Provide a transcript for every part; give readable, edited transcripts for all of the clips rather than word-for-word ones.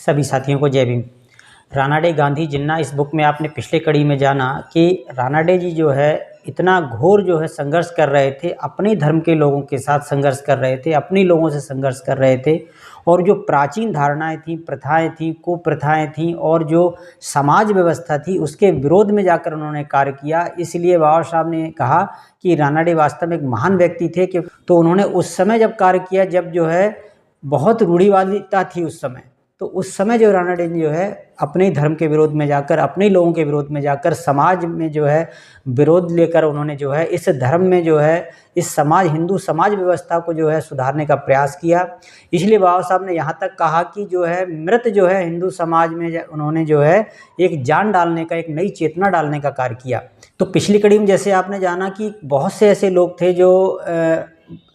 सभी साथियों को जय भीम। रानाडे गांधी जिन्ना इस बुक में आपने पिछले कड़ी में जाना कि रानाडे जी जो है इतना घोर जो है संघर्ष कर रहे थे, अपने धर्म के लोगों के साथ संघर्ष कर रहे थे, अपने लोगों से संघर्ष कर रहे थे और जो प्राचीन धारणाएं थी, प्रथाएं थी, कुप्रथाएं थी और जो समाज व्यवस्था थी उसके विरोध में जाकर उन्होंने कार्य किया। इसलिए बाबा साहब ने कहा कि रानाडे वास्तव में एक महान व्यक्ति थे कि तो उन्होंने उस समय जब कार्य किया जब जो है बहुत रूढ़िवादिता थी उस समय, तो उस समय जो रानाडे जो है अपने धर्म के विरोध में जाकर, अपने लोगों के विरोध में जाकर समाज में जो है विरोध लेकर उन्होंने जो है इस धर्म में जो है इस समाज हिंदू समाज व्यवस्था को जो है सुधारने का प्रयास किया। इसलिए बाबा साहब ने यहाँ तक कहा कि जो है मृत जो है हिंदू समाज में उन्होंने जो है एक जान डालने का, एक नई चेतना डालने का कार्य किया। तो पिछली कड़ी में जैसे आपने जाना कि बहुत से ऐसे लोग थे जो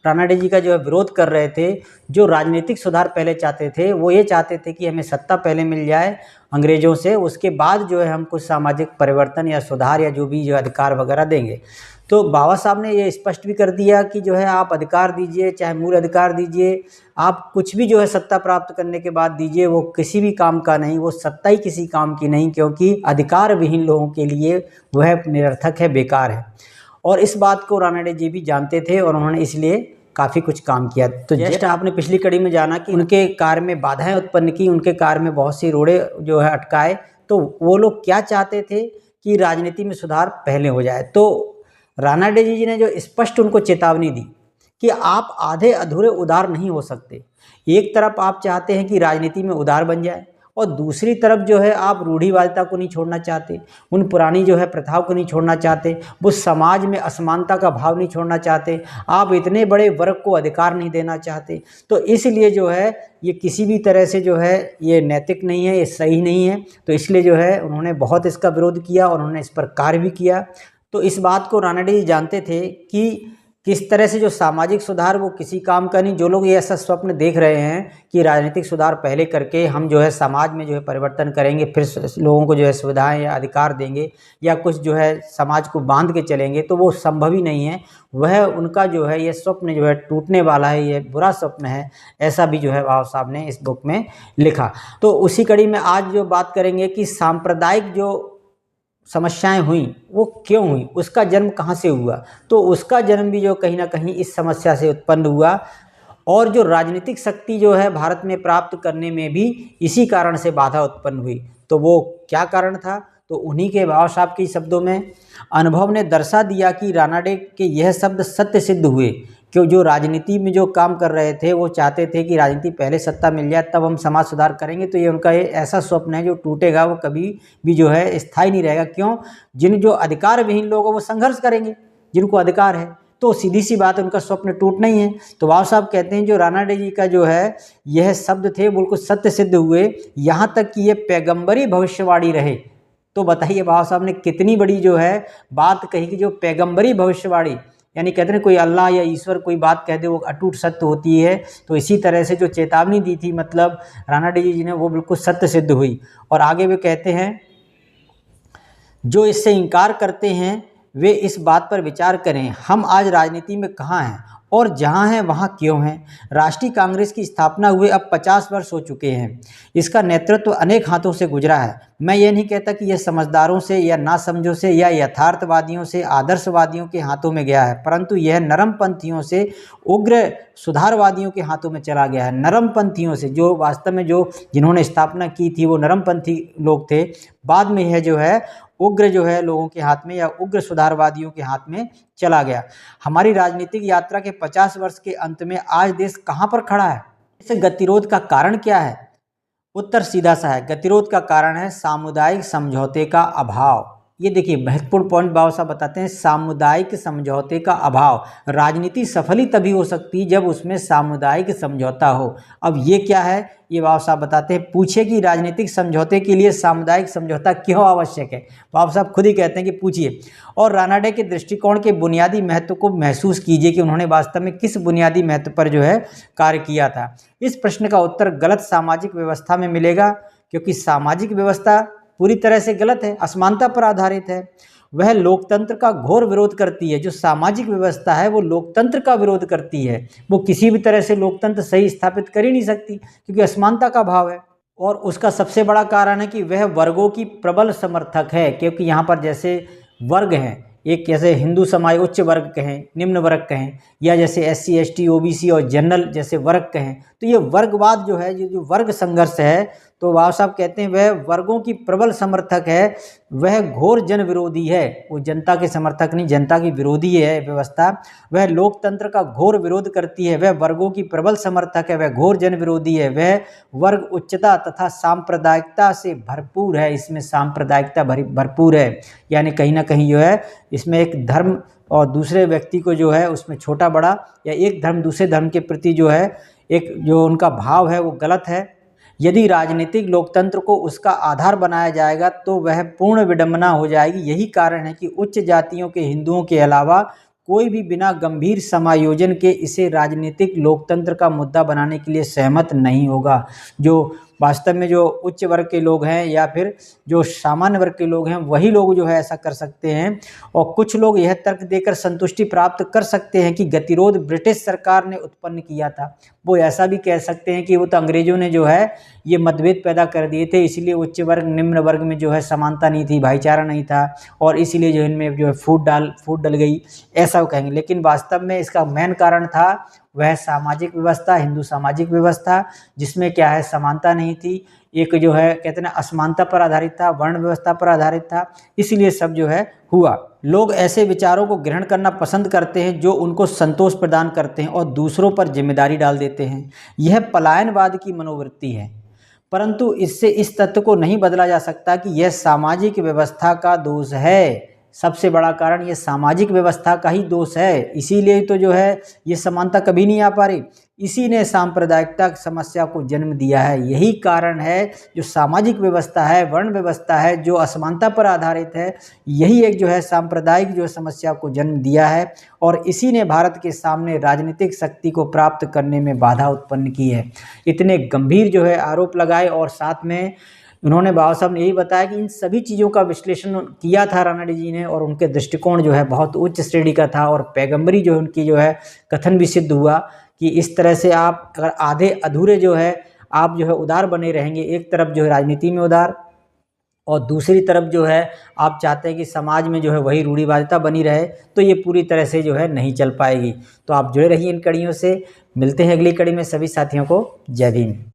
रानाडे जी का जो है विरोध कर रहे थे, जो राजनीतिक सुधार पहले चाहते थे। वो ये चाहते थे कि हमें सत्ता पहले मिल जाए अंग्रेजों से, उसके बाद जो है हम कुछ सामाजिक परिवर्तन या सुधार या जो भी जो अधिकार वगैरह देंगे। तो बाबा साहब ने ये स्पष्ट भी कर दिया कि जो है आप अधिकार दीजिए, चाहे मूल अधिकार दीजिए, आप कुछ भी जो है सत्ता प्राप्त करने के बाद दीजिए, वो किसी भी काम का नहीं, वो सत्ता ही किसी काम की नहीं, क्योंकि अधिकार विहीन लोगों के लिए वह निरर्थक है, बेकार है। और इस बात को रानाडे जी भी जानते थे और उन्होंने इसलिए काफ़ी कुछ काम किया। तो जस्ट आपने पिछली कड़ी में जाना कि उनके कार्य में बाधाएं उत्पन्न की, उनके कार्य में बहुत सी रोड़े जो है अटकाए। तो वो लोग क्या चाहते थे कि राजनीति में सुधार पहले हो जाए। तो रानाडे जी ने जो स्पष्ट उनको चेतावनी दी कि आप आधे अधूरे उदार नहीं हो सकते। एक तरफ आप चाहते हैं कि राजनीति में उदार बन जाए और दूसरी तरफ जो है आप रूढ़िवादिता को नहीं छोड़ना चाहते, उन पुरानी जो है प्रथाओं को नहीं छोड़ना चाहते, वो समाज में असमानता का भाव नहीं छोड़ना चाहते, आप इतने बड़े वर्ग को अधिकार नहीं देना चाहते। तो इसलिए जो है ये किसी भी तरह से जो है ये नैतिक नहीं है, ये सही नहीं है। तो इसलिए जो है उन्होंने बहुत इसका विरोध किया और उन्होंने इस पर कार्य भी किया। तो इस बात को रानाडे जी जानते थे कि किस तरह से जो सामाजिक सुधार वो किसी काम का नहीं। जो लोग ये ऐसा स्वप्न देख रहे हैं कि राजनीतिक सुधार पहले करके हम जो है समाज में जो है परिवर्तन करेंगे, फिर लोगों को जो है सुविधाएं या अधिकार देंगे या कुछ जो है समाज को बांध के चलेंगे, तो वो संभव ही नहीं है। वह उनका जो है ये स्वप्न जो है टूटने वाला है, ये बुरा स्वप्न है। ऐसा भी जो है बाबा साहब ने इस बुक में लिखा। तो उसी कड़ी में आज जो बात करेंगे कि सांप्रदायिक जो समस्याएं हुई वो क्यों हुई, उसका जन्म कहाँ से हुआ। तो उसका जन्म भी जो कहीं ना कहीं इस समस्या से उत्पन्न हुआ और जो राजनीतिक शक्ति जो है भारत में प्राप्त करने में भी इसी कारण से बाधा उत्पन्न हुई। तो वो क्या कारण था, तो उन्हीं के बाबा साहब के शब्दों में अनुभव ने दर्शा दिया कि रानाडे के यह शब्द सत्य सिद्ध हुए कि जो राजनीति में जो काम कर रहे थे वो चाहते थे कि राजनीति पहले सत्ता मिल जाए तब हम समाज सुधार करेंगे। तो ये उनका ये ऐसा स्वप्न है जो टूटेगा, वो कभी भी जो है स्थायी नहीं रहेगा। क्यों? जिन जो अधिकार विहीन लोग हैं वो संघर्ष करेंगे, जिनको अधिकार है, तो सीधी सी बात है उनका स्वप्न टूटना ही है। तो बाबा साहब कहते हैं जो रानाडे जी का जो है यह शब्द थे बिल्कुल सत्य सिद्ध हुए, यहाँ तक कि ये पैगंबरी भविष्यवाणी रहे। तो बताइए बाबा साहब ने कितनी बड़ी जो है बात कही कि जो पैगंबरी भविष्यवाणी, यानी कहते हैं कोई अल्लाह या ईश्वर कोई बात कह दे वो अटूट सत्य होती है। तो इसी तरह से जो चेतावनी दी थी मतलब रानाडे जी ने, वो बिल्कुल सत्य सिद्ध हुई। और आगे वे कहते हैं जो इससे इनकार करते हैं वे इस बात पर विचार करें हम आज राजनीति में कहाँ हैं और जहाँ हैं वहाँ क्यों हैं। राष्ट्रीय कांग्रेस की स्थापना हुए अब 50 वर्ष हो चुके हैं। इसका नेतृत्व अनेक हाथों से गुजरा है। मैं ये नहीं कहता कि यह समझदारों से या नासमझों से या यथार्थवादियों से, आदर्शवादियों के हाथों में गया है, परंतु यह नरमपंथियों से, उग्र सुधारवादियों के हाथों में चला गया है। नरमपंथियों से, जो वास्तव में जो जिन्होंने स्थापना की थी वो नरमपंथी लोग थे, बाद में यह जो है उग्र जो है लोगों के हाथ में या उग्र सुधारवादियों के हाथ में चला गया। हमारी राजनीतिक यात्रा के 50 वर्ष के अंत में आज देश कहाँ पर खड़ा है? इस गतिरोध का कारण क्या है? उत्तर सीधा सा है, गतिरोध का कारण है सामुदायिक समझौते का अभाव। ये देखिए महत्वपूर्ण पॉइंट बाबा साहब बताते हैं, सामुदायिक समझौते का अभाव। राजनीति सफल ही तभी हो सकती है जब उसमें सामुदायिक समझौता हो। अब ये क्या है ये बाबा साहब बताते हैं। पूछे कि राजनीतिक समझौते के लिए सामुदायिक समझौता क्यों आवश्यक है, बाबा साहब खुद ही कहते हैं कि पूछिए। और रानाडे के दृष्टिकोण के बुनियादी महत्व को महसूस कीजिए कि उन्होंने वास्तव में किस बुनियादी महत्व पर जो है कार्य किया था। इस प्रश्न का उत्तर गलत सामाजिक व्यवस्था में मिलेगा, क्योंकि सामाजिक व्यवस्था पूरी तरह से गलत है, असमानता पर आधारित है। वह लोकतंत्र का घोर विरोध करती है। जो सामाजिक व्यवस्था है वो लोकतंत्र का विरोध करती है। वो किसी भी तरह से लोकतंत्र सही स्थापित कर ही नहीं सकती, क्योंकि असमानता का भाव है। और उसका सबसे बड़ा कारण है कि वह वर्गों की प्रबल समर्थक है, क्योंकि यहाँ पर जैसे वर्ग हैं, एक जैसे हिंदू समाज उच्च वर्ग कहें, निम्न वर्ग कहें, या जैसे SC ST OBC और जनरल जैसे वर्ग कहें, तो ये वर्गवाद जो है, जो वर्ग संघर्ष है, तो बाबा साहब कहते हैं वह वर्गों की प्रबल समर्थक है, वह घोर जन विरोधी है। वो जनता के समर्थक नहीं, जनता की विरोधी है व्यवस्था। वह लोकतंत्र का घोर विरोध करती है, वह वर्गों की प्रबल समर्थक है, वह घोर जन विरोधी है, वह वर्ग उच्चता तथा सांप्रदायिकता से भरपूर है। इसमें सांप्रदायिकता भरपूर है, यानी कहीं ना कहीं जो है इसमें एक धर्म और दूसरे व्यक्ति को जो है उसमें छोटा बड़ा, या एक धर्म दूसरे धर्म के प्रति जो है एक जो उनका भाव है वो गलत है। यदि राजनीतिक लोकतंत्र को उसका आधार बनाया जाएगा तो वह पूर्ण विडंबना हो जाएगी। यही कारण है कि उच्च जातियों के हिंदुओं के अलावा कोई भी बिना गंभीर समायोजन के इसे राजनीतिक लोकतंत्र का मुद्दा बनाने के लिए सहमत नहीं होगा। जो वास्तव में जो उच्च वर्ग के लोग हैं या फिर जो सामान्य वर्ग के लोग हैं, वही लोग जो है ऐसा कर सकते हैं। और कुछ लोग यह तर्क देकर संतुष्टि प्राप्त कर सकते हैं कि गतिरोध ब्रिटिश सरकार ने उत्पन्न किया था। वो ऐसा भी कह सकते हैं कि वो तो अंग्रेजों ने जो है ये मतभेद पैदा कर दिए थे, इसलिए उच्च वर्ग निम्न वर्ग में जो है समानता नहीं थी, भाईचारा नहीं था, और इसीलिए जो इनमें जो है फूट डल गई, ऐसा वो कहेंगे। लेकिन वास्तव में इसका मेन कारण था वह सामाजिक व्यवस्था, हिंदू सामाजिक व्यवस्था, जिसमें क्या है समानता नहीं थी, एक जो है कहते हैं ना असमानता पर आधारित था, वर्ण व्यवस्था पर आधारित था, इसलिए सब जो है हुआ। लोग ऐसे विचारों को ग्रहण करना पसंद करते हैं जो उनको संतोष प्रदान करते हैं और दूसरों पर जिम्मेदारी डाल देते हैं। यह पलायनवाद की मनोवृत्ति है, परंतु इससे इस तथ्य को नहीं बदला जा सकता कि यह सामाजिक व्यवस्था का दोष है। सबसे बड़ा कारण ये सामाजिक व्यवस्था का ही दोष है, इसीलिए तो जो है ये समानता कभी नहीं आ पा रही। इसी ने सांप्रदायिकता समस्या को जन्म दिया है। यही कारण है जो सामाजिक व्यवस्था है, वर्ण व्यवस्था है, जो असमानता पर आधारित है, यही एक जो है सांप्रदायिक जो समस्या को जन्म दिया है, और इसी ने भारत के सामने राजनीतिक शक्ति को प्राप्त करने में बाधा उत्पन्न की है। इतने गंभीर जो है आरोप लगाए, और साथ में उन्होंने बाबा साहब ने यही बताया कि इन सभी चीज़ों का विश्लेषण किया था रानाडे जी ने, और उनके दृष्टिकोण जो है बहुत उच्च श्रेणी का था, और पैगंबरी जो उनकी जो है कथन भी सिद्ध हुआ कि इस तरह से आप अगर आधे अधूरे जो है आप जो है उदार बने रहेंगे, एक तरफ जो है राजनीति में उदार और दूसरी तरफ जो है आप चाहते हैं कि समाज में जो है वही रूढ़िवादिता बनी रहे, तो ये पूरी तरह से जो है नहीं चल पाएगी। तो आप जुड़े रहिए इन कड़ियों से। मिलते हैं अगली कड़ी में। सभी साथियों को जय भीम।